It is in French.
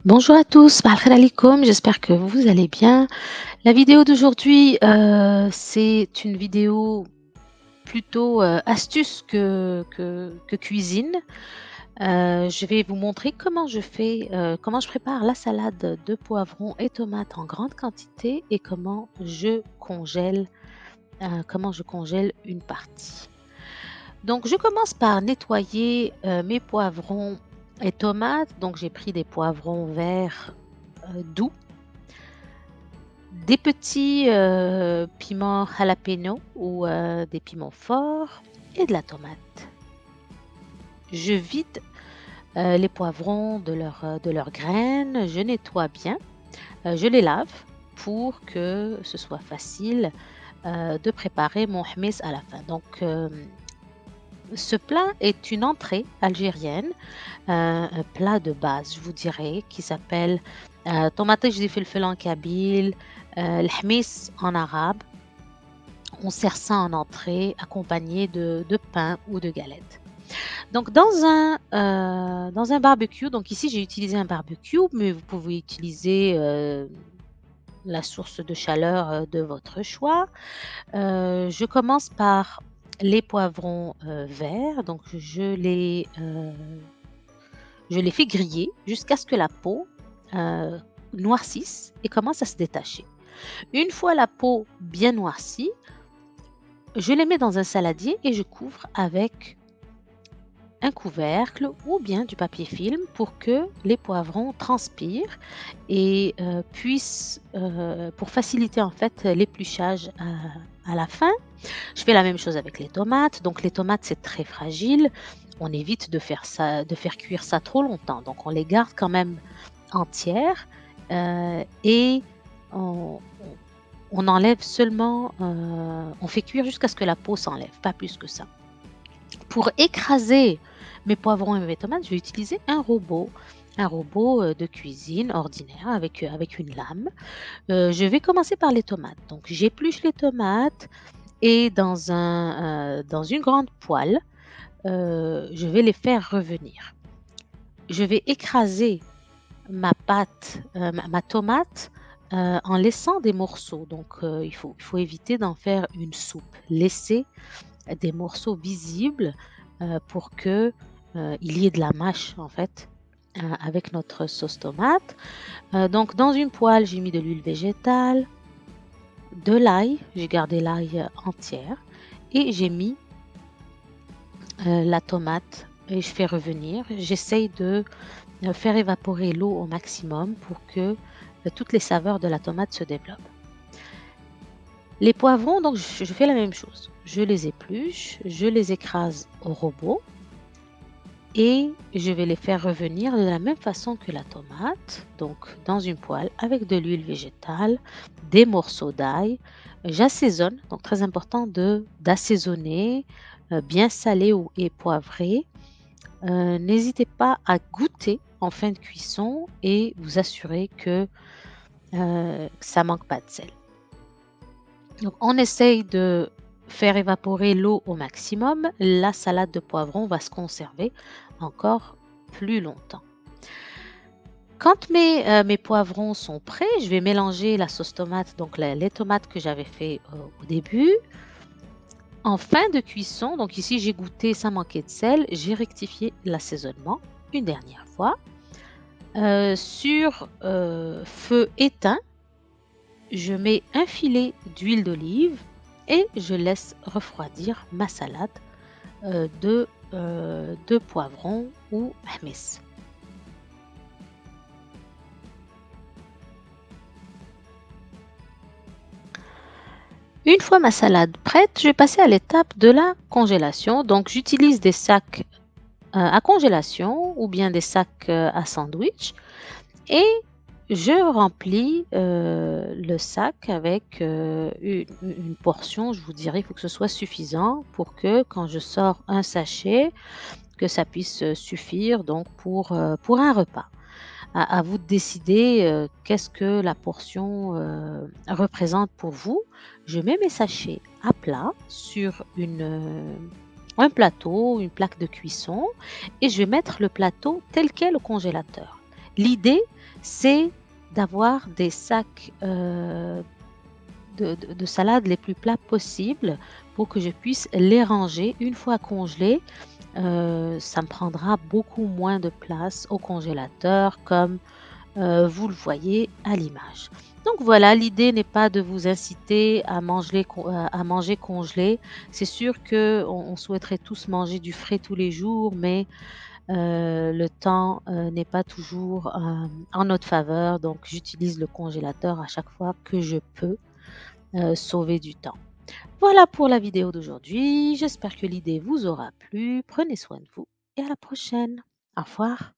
Bonjour à tous, Bahar alaikum, j'espère que vous allez bien. La vidéo d'aujourd'hui, c'est une vidéo plutôt astuce que cuisine. Je vais vous montrer comment je prépare la salade de poivrons et tomates en grande quantité et comment je congèle une partie. Donc, je commence par nettoyer mes poivrons et tomates. Donc, j'ai pris des poivrons verts doux, des petits piments jalapeno ou des piments forts et de la tomate. Je vide les poivrons de leurs graines, je nettoie bien, je les lave pour que ce soit facile de préparer mon hmes à la fin. Donc, ce plat est une entrée algérienne, un plat de base, je vous dirais, qui s'appelle tomate fil en kabyle, l'hmis en arabe. On sert ça en entrée accompagné de pain ou de galettes. Donc dans un barbecue, donc ici j'ai utilisé un barbecue, mais vous pouvez utiliser la source de chaleur de votre choix. Je commence par les poivrons verts, donc je les fais griller jusqu'à ce que la peau euh, noircisse et commence à se détacher. Une fois la peau bien noircie, je les mets dans un saladier et je couvre avec un couvercle ou bien du papier film pour que les poivrons transpirent et pour faciliter en fait l'épluchage à la fin. Je fais la même chose avec les tomates. Donc les tomates c'est très fragile. On évite de faire cuire ça trop longtemps. Donc on les garde quand même entières et on, on enlève seulement, on fait cuire jusqu'à ce que la peau s'enlève, pas plus que ça. Pour écraser mes poivrons et mes tomates, je vais utiliser un robot de cuisine ordinaire avec une lame. Je vais commencer par les tomates. Donc j'épluche les tomates et dans une grande poêle, je vais les faire revenir. Je vais écraser ma tomate en laissant des morceaux. Donc il faut éviter d'en faire une soupe. Laisser des morceaux visibles pour que il y ait de la mâche en fait avec notre sauce tomate. Donc dans une poêle, j'ai mis de l'huile végétale, de l'ail, j'ai gardé l'ail entière et j'ai mis la tomate et je fais revenir. J'essaye de faire évaporer l'eau au maximum pour que toutes les saveurs de la tomate se développent. Les poivrons, donc je fais la même chose. Je les épluche, je les écrase au robot et je vais les faire revenir de la même façon que la tomate, donc dans une poêle avec de l'huile végétale, des morceaux d'ail. J'assaisonne, donc très important d'assaisonner, bien salé et poivré. N'hésitez pas à goûter en fin de cuisson et vous assurer que ça manque pas de sel. Donc, on essaye de faire évaporer l'eau au maximum. La salade de poivrons va se conserver encore plus longtemps. Quand mes poivrons sont prêts, je vais mélanger la sauce tomate, donc les tomates que j'avais fait au début. En fin de cuisson, donc ici j'ai goûté, ça manquait de sel, j'ai rectifié l'assaisonnement une dernière fois. Sur feu éteint, je mets un filet d'huile d'olive et je laisse refroidir ma salade de poivrons ou hmes. Une fois ma salade prête, je vais passer à l'étape de la congélation. Donc j'utilise des sacs à congélation ou bien des sacs à sandwich et je remplis le sac avec une portion, je vous dirais, il faut que ce soit suffisant pour que quand je sors un sachet, que ça puisse suffire donc pour un repas. À vous de décider qu'est-ce que la portion représente pour vous. Je mets mes sachets à plat sur un plateau, une plaque de cuisson et je vais mettre le plateau tel quel au congélateur. L'idée, c'est d'avoir des sacs de salade les plus plats possibles pour que je puisse les ranger. Une fois congelés, ça me prendra beaucoup moins de place au congélateur comme vous le voyez à l'image. Donc voilà, l'idée n'est pas de vous inciter à manger congelé. C'est sûr qu'on souhaiterait tous manger du frais tous les jours, mais le temps, n'est pas toujours, en notre faveur. Donc j'utilise le congélateur à chaque fois que je peux, sauver du temps. Voilà pour la vidéo d'aujourd'hui. J'espère que l'idée vous aura plu. Prenez soin de vous et à la prochaine. Au revoir.